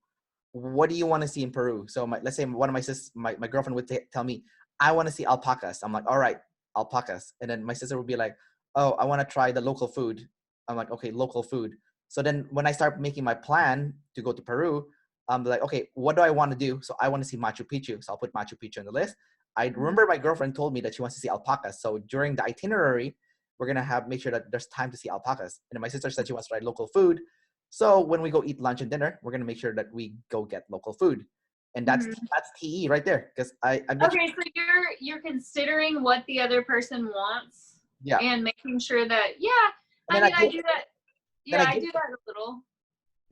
What do you want to see in Peru? So let's say one of my girlfriend would tell me, I want to see alpacas. I'm like, all right, alpacas. And then my sister would be like, oh, I want to try the local food. I'm like, okay, local food. So then when I start making my plan to go to Peru, I'm like, okay, what do I want to do? So I want to see Machu Picchu. So I'll put Machu Picchu on the list. I remember my girlfriend told me that she wants to see alpacas. So during the itinerary, we're going to make sure that there's time to see alpacas. And then my sister said she wants to try local food. So when we go eat lunch and dinner, we're going to make sure that we go get local food. And that's TE right there. Because okay, so you're considering what the other person wants. Yeah. And making sure that, I do that. Yeah, I do that a little.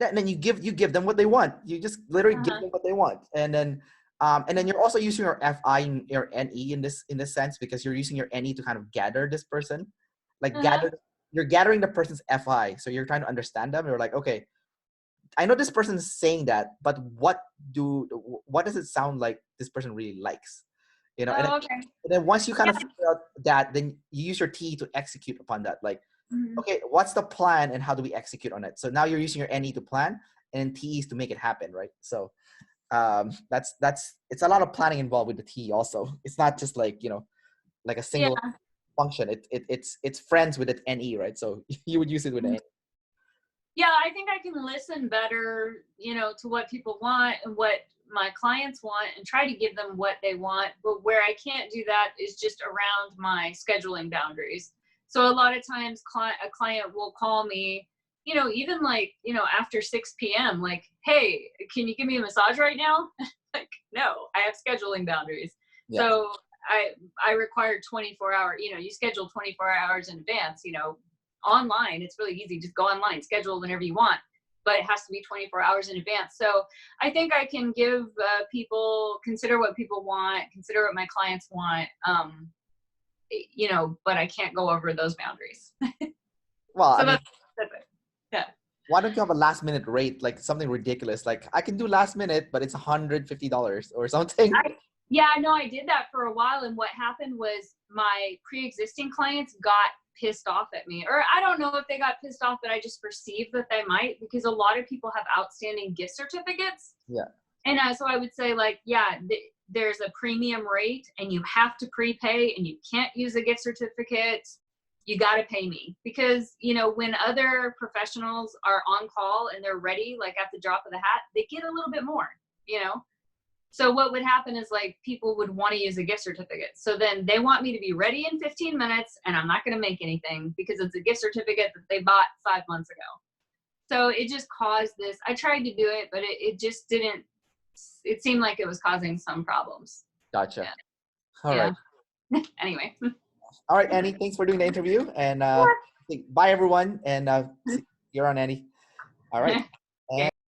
And then you give them what they want. You just literally give them what they want. And then you're also using your FI and your NE in this sense, because you're using your NE to kind of gather this person. Like you're gathering the person's FI. So you're trying to understand them. You're like, okay, I know this person is saying that, but what does it sound like this person really likes? You know, and then once you kind of figure out that, then you use your T to execute upon that. Like, okay, what's the plan and how do we execute on it? So now you're using your NE to plan and T's to make it happen, right? So it's a lot of planning involved with the T also. It's not just like, you know, like a single function. It's friends with an NE, right? So you would use it with an NE. Yeah, I think I can listen better, you know, to what people want and what my clients want and try to give them what they want. But where I can't do that is just around my scheduling boundaries. So a lot of times a client will call me, you know, even like, you know, after 6 p.m., like, hey, can you give me a massage right now? Like, no, I have scheduling boundaries. Yeah. So I require 24-hour, you know, you schedule 24 hours in advance, you know. Online, it's really easy. Just go online, schedule whenever you want, but it has to be 24 hours in advance. So I think I can give people, consider what people want, consider what my clients want. you know, but I can't go over those boundaries. Well, So I mean, that's it. Yeah. why don't you have a last minute rate, like something ridiculous? Like I can do last minute, but it's $150 or something. Yeah, no, I did that for a while. And what happened was my pre-existing clients got pissed off at me. Or I don't know if they got pissed off, but I just perceived that they might, because a lot of people have outstanding gift certificates. Yeah. And so I would say, like, yeah, there's a premium rate and you have to prepay and you can't use a gift certificate. You got to pay me, because, you know, when other professionals are on call and they're ready, like at the drop of the hat, they get a little bit more, you know? So what would happen is, like, people would want to use a gift certificate. So then they want me to be ready in 15 minutes and I'm not going to make anything because it's a gift certificate that they bought 5 months ago. So it just caused this. I tried to do it, but it just didn't. It seemed like it was causing some problems. Gotcha. Yeah. All right. Anyway. All right, Annie, thanks for doing the interview. And bye, everyone. And you're on, Annie. All right.